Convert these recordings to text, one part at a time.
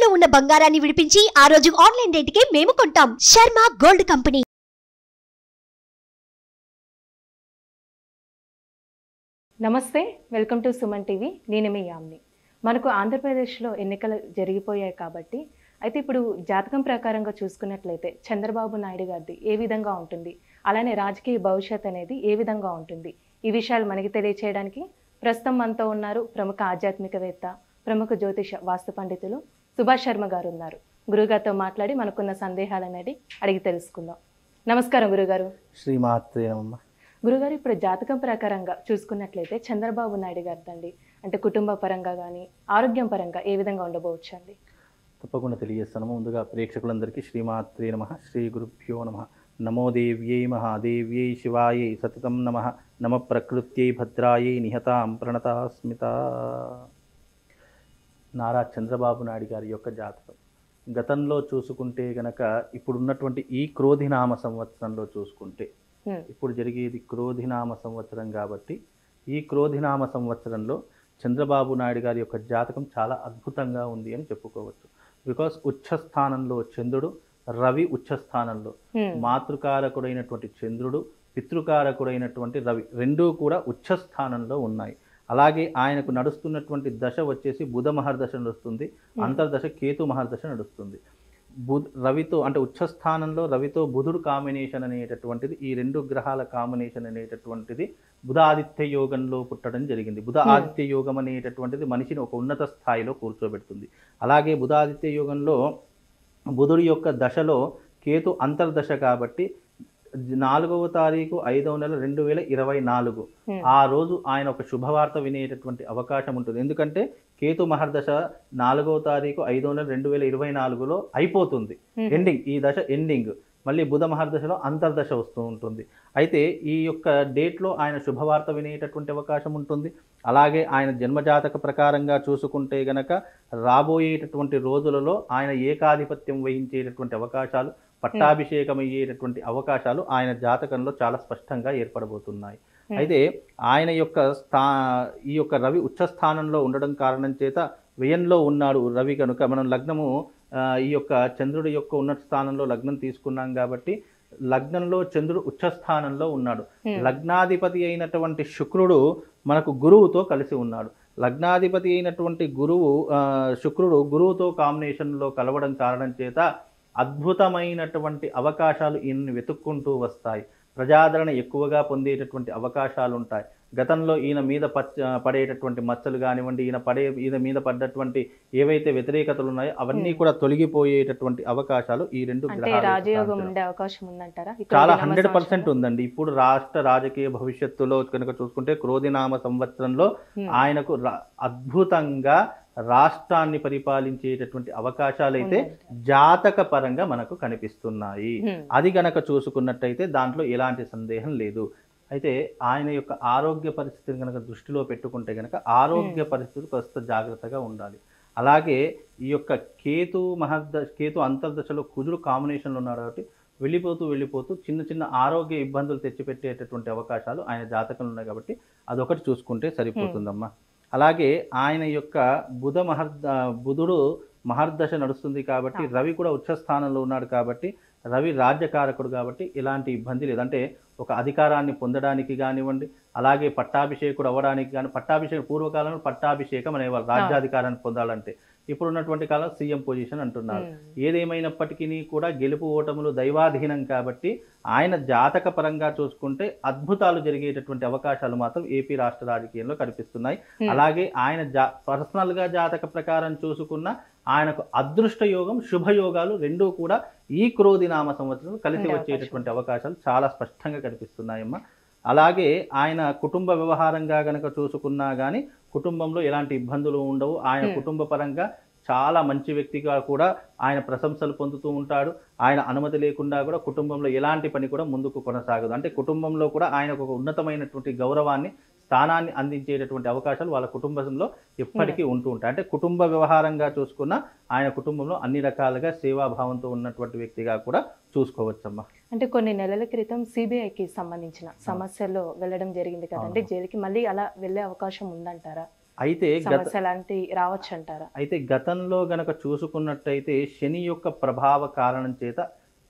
తాకట్టులో ఉన్న బంగారాన్ని విడిపించి ఆ రోజు ఆన్లైన్ రేటుకే మేము కొంటాం. Sharma gold company. నమస్తే, వెల్కమ్ టు సుమన్ టీవీ. నేను మీ యామ్ని. మనకు ఆంధ్రప్రదేశ్లో ఎన్నికలు జరిగిపోయాయి కాబట్టి అయితే ఇప్పుడు జాతకం ప్రకారంగా చూసుకున్నట్లయితే చంద్రబాబు నాయుడు గారిది ఏ విధంగా ఉంటుంది, అలానే రాజకీయ భవిష్యత్ అనేది ఏ విధంగా ఉంటుంది, ఈ విషయాలు మనకి తెలియచేయడానికి ప్రస్తుతం మనతో ఉన్నారు ప్రముఖ ఆధ్యాత్మికవేత్త, ప్రముఖ జ్యోతిష వాస్తు పండితులు సుభాష్ శర్మ గారు ఉన్నారు. గురుగారితో మాట్లాడి మనకున్న సందేహాలు అనేది అడిగి తెలుసుకుందాం. నమస్కారం గురుగారు. శ్రీమాత్రే నమః. గురుగారు, ఇప్పుడు జాతకం ప్రకారంగా చూసుకున్నట్లయితే చంద్రబాబు నాయుడు గారిదండి అంటే కుటుంబ పరంగా కానీ ఆరోగ్యం పరంగా ఏ విధంగా ఉండబోవచ్చు అండి? తప్పకుండా తెలియజేస్తాను. ముందుగా ప్రేక్షకులందరికీ శ్రీమాత్రే నమః, శ్రీ గురుభ్యో నమః. నమో దేవ్యై మహాదేవ్యై శివాయై సతతం నమః. నమ ప్రకృత్యై భద్రాయై నిహతాం ప్రణతాస్మిత. నారా చంద్రబాబు నాయుడు గారి యొక్క జాతకం గతంలో చూసుకుంటే గనక ఇప్పుడున్నటువంటి ఈ క్రోధినామ సంవత్సరంలో చూసుకుంటే, ఇప్పుడు జరిగేది క్రోధినామ సంవత్సరం కాబట్టి ఈ క్రోధినామ సంవత్సరంలో చంద్రబాబు నాయుడు గారి యొక్క జాతకం చాలా అద్భుతంగా ఉంది అని చెప్పుకోవచ్చు. బికాస్ ఉచ్చస్థానంలో చంద్రుడు, రవి ఉచ్చస్థానంలో, మాతృకారకుడైనటువంటి చంద్రుడు, పితృకారకుడైనటువంటి రవి రెండూ కూడా ఉచ్చస్థానంలో ఉన్నాయి. అలాగే ఆయనకు నడుస్తున్నటువంటి దశ వచ్చేసి బుధ మహర్దశ నడుస్తుంది, అంతర్దశ కేతు మహర్దశ నడుస్తుంది. రవితో అంటే ఉచ్చస్థానంలో రవితో బుధుడు కాంబినేషన్ అనేటటువంటిది, ఈ రెండు గ్రహాల కాంబినేషన్ అనేటటువంటిది బుధాదిత్య యోగంలో పుట్టడం జరిగింది. బుధ ఆదిత్య యోగం అనేటటువంటిది మనిషిని ఒక ఉన్నత స్థాయిలో కూర్చోబెడుతుంది. అలాగే బుధాదిత్య యోగంలో బుధుడి యొక్క దశలో కేతు అంతర్దశ కాబట్టి 4వ తారీఖు 5వ నెల 2024 ఆ రోజు ఆయన ఒక శుభవార్త వినేటటువంటి అవకాశం ఉంటుంది. ఎందుకంటే కేతు మహర్దశ 4వ తారీఖు 5వ నెల 2024లో అయిపోతుంది, ఎండింగ్, ఈ దశ ఎండింగ్. మళ్ళీ బుధ మహర్దశలో అంతర్దశ వస్తూ ఉంటుంది. అయితే ఈ యొక్క డేట్లో ఆయన శుభవార్త వినేటటువంటి అవకాశం ఉంటుంది. అలాగే ఆయన జన్మజాతక ప్రకారంగా చూసుకుంటే గనక రాబోయేటటువంటి రోజులలో ఆయన ఏకాధిపత్యం వహించేటటువంటి అవకాశాలు, పట్టాభిషేకం అయ్యేటటువంటి అవకాశాలు ఆయన జాతకంలో చాలా స్పష్టంగా ఏర్పడబోతున్నాయి. అయితే ఆయన యొక్క ఈ యొక్క రవి ఉచ్చస్థానంలో ఉండడం కారణం చేత వ్యయంలో ఉన్నాడు రవి కనుక మనం లగ్నము ఈ యొక్క చంద్రుడి యొక్క ఉన్నత స్థానంలో లగ్నం తీసుకున్నాం కాబట్టి లగ్నంలో చంద్రుడు ఉచ్చస్థానంలో ఉన్నాడు. లగ్నాధిపతి అయినటువంటి శుక్రుడు మనకు గురువుతో కలిసి ఉన్నాడు. లగ్నాధిపతి అయినటువంటి శుక్రుడు గురువుతో కాంబినేషన్లో కలవడం కారణం చేత అద్భుతమైనటువంటి అవకాశాలు ఈయన్ని వెతుక్కుంటూ వస్తాయి. ప్రజాదరణ ఎక్కువగా పొందేటటువంటి అవకాశాలు ఉంటాయి. గతంలో ఈయన మీద పడేటటువంటి మచ్చలు కానివ్వండి, ఈయన మీద పడ్డటువంటి ఏవైతే వ్యతిరేకతలు ఉన్నాయో అవన్నీ కూడా తొలగిపోయేటటువంటి అవకాశాలు ఈ రెండు రాజయోగం ఉండే అవకాశం ఉందంటారా? చాలా 100% ఉందండి. ఇప్పుడు రాష్ట్ర రాజకీయ భవిష్యత్తులో కనుక చూసుకుంటే క్రోధినామ సంవత్సరంలో ఆయనకు అద్భుతంగా రాష్ట్రాన్ని పరిపాలించేటటువంటి అవకాశాలు అయితే జాతక పరంగా మనకు కనిపిస్తున్నాయి. అది గనక చూసుకున్నట్టయితే దాంట్లో ఎలాంటి సందేహం లేదు. అయితే ఆయన యొక్క ఆరోగ్య పరిస్థితిని కనుక దృష్టిలో పెట్టుకుంటే కనుక ఆరోగ్య పరిస్థితులు కాస్త జాగ్రత్తగా ఉండాలి. అలాగే ఈ యొక్క కేతు అంతర్దశలో కుజుడు కాంబినేషన్లో ఉన్నాడు కాబట్టి వెళ్ళిపోతూ చిన్న చిన్న ఆరోగ్య ఇబ్బందులు తెచ్చిపెట్టేటటువంటి అవకాశాలు ఆయన జాతకంలో ఉన్నాయి కాబట్టి అదొకటి చూసుకుంటే సరిపోతుందమ్మా. అలాగే ఆయన యొక్క బుధుడు మహర్దశ నడుస్తుంది కాబట్టి రవి కూడా ఉచ్చస్థానంలో ఉన్నాడు కాబట్టి రవి రాజ్యకారకుడు కాబట్టి ఎలాంటి ఇబ్బంది లేదంటే ఒక అధికారాన్ని పొందడానికి కానివ్వండి, అలాగే పట్టాభిషేకుడు అవ్వడానికి కానీ, పూర్వకాలంలో పట్టాభిషేకం అనేవాళ్ళు రాజ్యాధికారాన్ని పొందాలంటే, ఇప్పుడున్నటువంటి కాలం సీఎం పొజిషన్ అంటున్నారు. ఏదేమైనప్పటికీ కూడా గెలుపు ఓటములు దైవాధీనం కాబట్టి ఆయన జాతక పరంగా చూసుకుంటే అద్భుతాలు జరిగేటటువంటి అవకాశాలు మాత్రం ఏపీ రాష్ట్ర రాజకీయంలో కనిపిస్తున్నాయి. అలాగే ఆయన పర్సనల్గా జాతక ప్రకారం చూసుకున్న ఆయనకు అదృష్ట యోగం, శుభయోగాలు రెండూ కూడా ఈ క్రోధినామ సంవత్సరం కలిసి వచ్చేటటువంటి అవకాశాలు చాలా స్పష్టంగా కనిపిస్తున్నాయమ్మా. అలాగే ఆయన కుటుంబ వ్యవహారంగా గనక చూసుకున్నా కానీ కుటుంబంలో ఎలాంటి ఇబ్బందులు ఉండవు. ఆయన కుటుంబ పరంగా చాలా మంచి వ్యక్తిగా కూడా ఆయన ప్రశంసలు పొందుతూ ఉంటాడు. ఆయన అనుమతి లేకుండా కూడా కుటుంబంలో ఎలాంటి పని కూడా ముందుకు కొనసాగదు. అంటే కుటుంబంలో కూడా ఆయనకు ఒక ఉన్నతమైనటువంటి గౌరవాన్ని, స్థానాన్ని అందించేటటువంటి అవకాశాలు వాళ్ళ కుటుంబంలో ఎప్పటికీ ఉంటూ ఉంటాయి. అంటే కుటుంబ వ్యవహారంగా చూసుకున్న ఆయన కుటుంబంలో అన్ని రకాలుగా సేవాభావంతో ఉన్నటువంటి వ్యక్తిగా కూడా చూసుకోవచ్చమ్మా. అంటే కొన్ని నెలల క్రితం సిబిఐకి సంబంధించిన సమస్యల్లో వెళ్ళడం జరిగింది కదండి జైలుకి, మళ్ళీ అలా వెళ్ళే అవకాశం ఉందంటారా? అయితే సమస్య లాంటి రావచ్చు అంటారా? అయితే గతంలో గనక చూసుకున్నట్టయితే శని యొక్క ప్రభావ కారణం చేత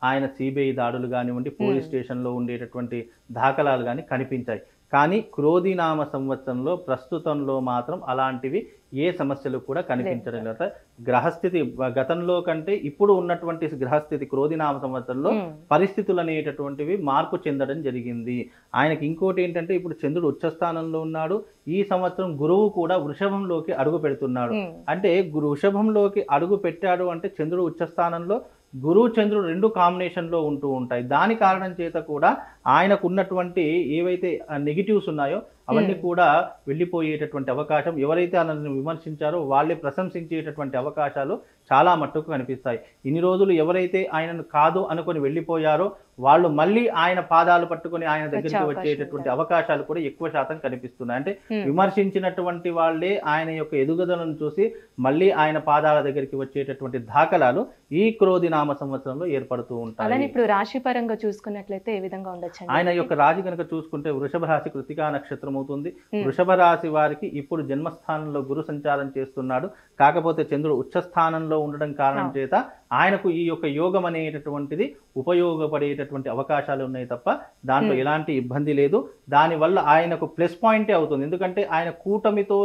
ఆయన సిబిఐ దాడులు కానివ్వండి, పోలీస్ స్టేషన్లో ఉండేటటువంటి దాఖలాలు కానీ కనిపించాయి. కానీ క్రోధినామ సంవత్సరంలో ప్రస్తుతంలో మాత్రం అలాంటివి ఏ సమస్యలు కూడా కనిపించడం లేదు. గ్రహస్థితి గతంలో కంటే ఇప్పుడు ఉన్నటువంటి గ్రహస్థితి క్రోధినామ సంవత్సరంలో పరిస్థితులు అనేటటువంటివి మార్పు చెందడం జరిగింది. ఆయనకి ఇంకోటి ఏంటంటే ఇప్పుడు చంద్రుడు ఉచ్చస్థానంలో ఉన్నాడు. ఈ సంవత్సరం గురువు కూడా వృషభంలోకి అడుగు పెడుతున్నాడు. అంటే వృషభంలోకి అడుగు పెట్టాడు అంటే చంద్రుడు ఉచ్చస్థానంలో, గురువు చంద్రుడు రెండు కాంబినేషన్లో ఉంటూ ఉంటాయి. దాని కారణం చేత కూడా ఆయనకు ఉన్నటువంటి ఏవైతే నెగిటివ్స్ ఉన్నాయో అవన్నీ కూడా వెళ్ళిపోయేటటువంటి అవకాశం, ఎవరైతే ఆయనను విమర్శించారో వాళ్ళే ప్రశంసించేటటువంటి అవకాశాలు చాలా మట్టుకు కనిపిస్తాయి. ఇన్ని రోజులు ఎవరైతే ఆయనను కాదు అనుకొని వెళ్ళిపోయారో వాళ్ళు మళ్ళీ ఆయన పాదాలు పట్టుకొని ఆయన దగ్గరికి వచ్చేటటువంటి అవకాశాలు కూడా ఎక్కువ శాతం కనిపిస్తున్నాయి. అంటే విమర్శించినటువంటి వాళ్ళే ఆయన యొక్క ఎదుగుదలను చూసి మళ్ళీ ఆయన పాదాల దగ్గరికి వచ్చేటటువంటి దాఖలాలు ఈ క్రోధినామ సంవత్సరంలో ఏర్పడుతూ ఉంటాయి. ఇప్పుడు రాశి పరంగా చూసుకున్నట్లయితే ఏ విధంగా ఉండొచ్చు? ఆయన యొక్క రాశి కనుక చూసుకుంటే వృషభ రాశి కృతికా నక్షత్రం అవుతుంది. వృషభ రాశి వారికి ఇప్పుడు జన్మస్థానంలో గురు సంచారం చేస్తున్నాడు. కాకపోతే చంద్రుడు ఉచ్చస్థానంలో ఉండడం కారణం చేత ఆయనకు ఈ యొక్క యోగం అనేటటువంటిది ఉపయోగపడేటటువంటి అవకాశాలు ఉన్నాయి తప్ప దాంట్లో ఎలాంటి ఇబ్బంది లేదు. దానివల్ల ఆయనకు ప్లస్ పాయింటే అవుతుంది. ఎందుకంటే ఆయన కూటమితో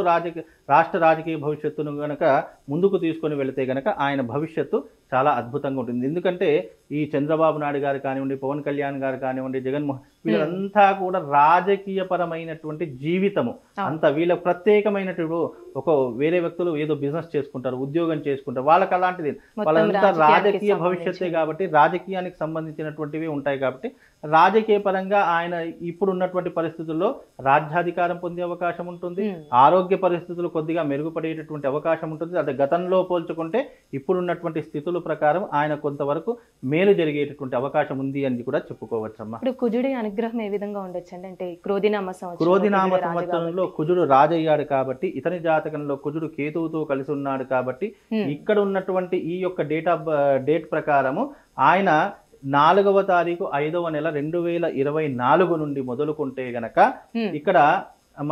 రాష్ట్ర రాజకీయ భవిష్యత్తును గనక ముందుకు తీసుకొని వెళితే గనక ఆయన భవిష్యత్తు చాలా అద్భుతంగా ఉంటుంది. ఎందుకంటే ఈ చంద్రబాబు నాయుడు గారు కానివ్వండి, పవన్ కళ్యాణ్ గారు కానివ్వండి, జగన్మోహన్, వీళ్ళంతా కూడా రాజకీయ పరమైనటువంటి జీవితము అంత వీళ్ళ ప్రత్యేకమైనటువంటి ఒక వేరే వ్యక్తులు ఏదో బిజినెస్ చేసుకుంటారు, ఉద్యోగం చేసుకుంటారు, వాళ్ళకి అలాంటిది వాళ్ళంతా రాజకీయ భవిష్యత్తే కాబట్టి రాజకీయానికి సంబంధించినటువంటివి ఉంటాయి. కాబట్టి రాజకీయ పరంగా ఆయన ఇప్పుడు ఉన్నటువంటి పరిస్థితుల్లో రాజ్యాధికారం పొందే అవకాశం ఉంటుంది. ఆరోగ్య పరిస్థితులు కొద్దిగా మెరుగుపడేటటువంటి అవకాశం ఉంటుంది. అదే గతంలో పోల్చుకుంటే ఇప్పుడున్నటువంటి స్థితుల ప్రకారం ఆయన కొంతవరకు మేలు జరిగేటటువంటి అవకాశం ఉంది అని కూడా చెప్పుకోవచ్చమ్మా. ఇప్పుడు కుజుడి అనుగ్రహం ఏ విధంగా ఉండొచ్చు అంటే క్రోధినామ సంవత్సరంలో కుజుడు రాజయ్యాడు కాబట్టి, ఇతని జాతకంలో కుజుడు కేతువుతో కలిసి ఉన్నాడు కాబట్టి ఇక్కడ ఉన్నటువంటి ఈ యొక్క డేట్ ప్రకారము ఆయన 4వ తారీఖు 5వ నెల 2024 నుండి మొదలుకుంటే గనక ఇక్కడ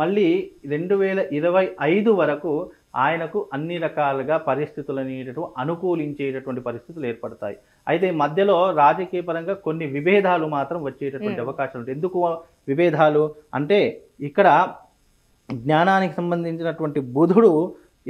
మళ్ళీ 2025 వరకు ఆయనకు అన్ని రకాలుగా పరిస్థితులు అనేటటువంటి అనుకూలించేటటువంటి పరిస్థితులు ఏర్పడతాయి. అయితే మధ్యలో రాజకీయ పరంగా కొన్ని విభేదాలు మాత్రం వచ్చేటటువంటి అవకాశం ఉంటుంది. ఎందుకు విభేదాలు అంటే ఇక్కడ జ్ఞానానికి సంబంధించినటువంటి బుధుడు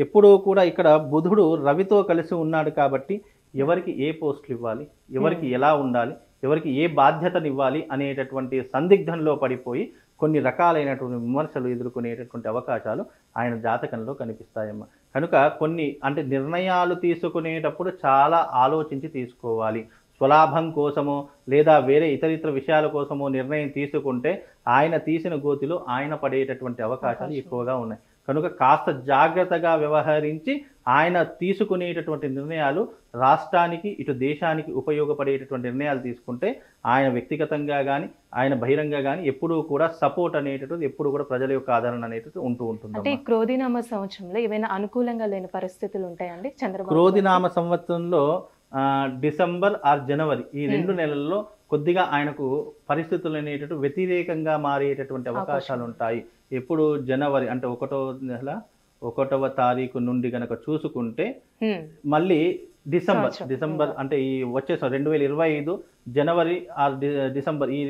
ఎప్పుడూ కూడా ఇక్కడ బుధుడు రవితో కలిసి ఉన్నాడు కాబట్టి ఎవరికి ఏ పోస్టులు ఇవ్వాలి, ఎవరికి ఎలా ఉండాలి, ఎవరికి ఏ బాధ్యతను ఇవ్వాలి అనేటటువంటి సందిగ్ధంలో పడిపోయి కొన్ని రకాలైనటువంటి విమర్శలు ఎదుర్కొనేటటువంటి అవకాశాలు ఆయన జాతకంలో కనిపిస్తాయమ్మ. కనుక కొన్ని అంటే నిర్ణయాలు తీసుకునేటప్పుడు చాలా ఆలోచించి తీసుకోవాలి. స్వలాభం కోసమో లేదా వేరే ఇతరితర విషయాల కోసమో నిర్ణయం తీసుకుంటే ఆయన తీసిన గోతిలో ఆయన పడేటటువంటి అవకాశాలు ఎక్కువగా ఉన్నాయి. కనుక కాస్త జాగ్రత్తగా వ్యవహరించి ఆయన తీసుకునేటటువంటి నిర్ణయాలు రాష్ట్రానికి ఇటు దేశానికి ఉపయోగపడేటటువంటి నిర్ణయాలు తీసుకుంటే ఆయన వ్యక్తిగతంగా కానీ ఆయన బహిరంగ కానీ ఎప్పుడూ కూడా సపోర్ట్ అనేటటువంటి ఎప్పుడు కూడా ప్రజల యొక్క ఆదరణ అనేటటువంటి ఉంటూ ఉంటుంది. అంటే క్రోధినామ సంవత్సరంలో ఏమైనా అనుకూలంగా లేని పరిస్థితులు ఉంటాయండి చంద్రబాబు? క్రోధినామ సంవత్సరంలో డిసెంబర్ ఆర్ జనవరి ఈ 2 నెలల్లో కొద్దిగా ఆయనకు పరిస్థితులు అనేటటువంటి వ్యతిరేకంగా మారేటటువంటి అవకాశాలు ఉంటాయి. ఎప్పుడు జనవరి అంటే 1వ తారీఖు నుండి గనక చూసుకుంటే మళ్ళీ డిసెంబర్ అంటే ఈ వచ్చే 2025 జనవరి ఆర్ డిసెంబర్ ఈ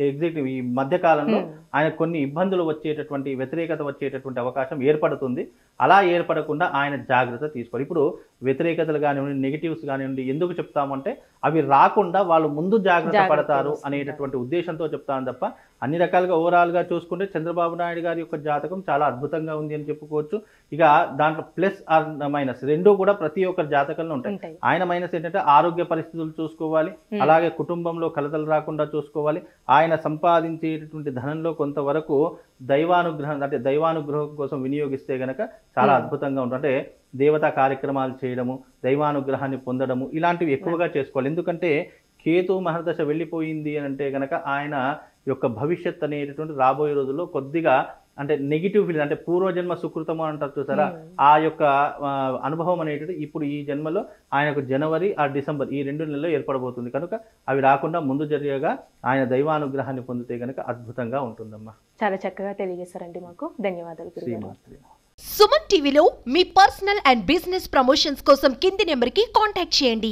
ఎగ్జిక్టివ్ ఈ మధ్యకాలంలో ఆయన కొన్ని ఇబ్బందులు వచ్చేటటువంటి వ్యతిరేకత వచ్చేటటువంటి అవకాశం ఏర్పడుతుంది. అలా ఏర్పడకుండా ఆయన జాగ్రత్త తీసుకోవాలి. ఇప్పుడు వ్యతిరేకతలు కానివ్వండి, నెగిటివ్స్ కానివ్వండి ఎందుకు చెప్తామంటే అవి రాకుండా వాళ్ళు ముందు జాగ్రత్త పడతారు అనేటటువంటి ఉద్దేశంతో చెప్తాను తప్ప అన్ని రకాలుగా ఓవరాల్గా చూసుకుంటే చంద్రబాబు నాయుడు గారి యొక్క జాతకం చాలా అద్భుతంగా ఉంది అని చెప్పుకోవచ్చు. ఇక దాంట్లో ప్లస్ ఆర్ మైనస్ రెండూ కూడా ప్రతి ఒక్కరి జాతకంలో ఉంటాయి. ఆయన మైనస్ ఏంటంటే ఆరోగ్య పరిస్థితులు చూసుకోవాలి, అలాగే కుటుంబంలో కలతలు రాకుండా చూసుకోవాలి. ఆయన సంపాదించేటటువంటి ధనంలో కొంతవరకు దైవానుగ్రహం కోసం వినియోగిస్తే గనక చాలా అద్భుతంగా ఉంటుంది. అంటే దేవతా కార్యక్రమాలు చేయడము, దైవానుగ్రహాన్ని పొందడము ఇలాంటివి ఎక్కువగా చేసుకోవాలి. ఎందుకంటే కేతు మహర్దశ వెళ్ళిపోయింది అని అంటే గనక ఆయన యొక్క భవిష్యత్ అనేటటువంటి రాబోయే రోజుల్లో కొద్దిగా అంటే నెగిటివ్ ఫీలింగ్ అంటే పూర్వజన్మ సుకృతము అంటారు చూసారా, ఆ యొక్క అనుభవం అనేటువంటి ఇప్పుడు ఈ జన్మలో ఆయనకు జనవరి ఆ డిసెంబర్ ఈ 2 నెలల్లో ఏర్పడబోతుంది. కనుక అవి రాకుండా ముందు జరిగేగా ఆయన దైవానుగ్రహాన్ని పొందితే గనక అద్భుతంగా ఉంటుందమ్మా. చాలా చక్కగా తెలియజేశారండి మాకు. ధన్యవాదాలు. సుమన్ టీవీలో మీ పర్సనల్ అండ్ బిజినెస్ ప్రమోషన్స్ కోసం కింది నెంబర్కి కాంటాక్ట్ చేయండి.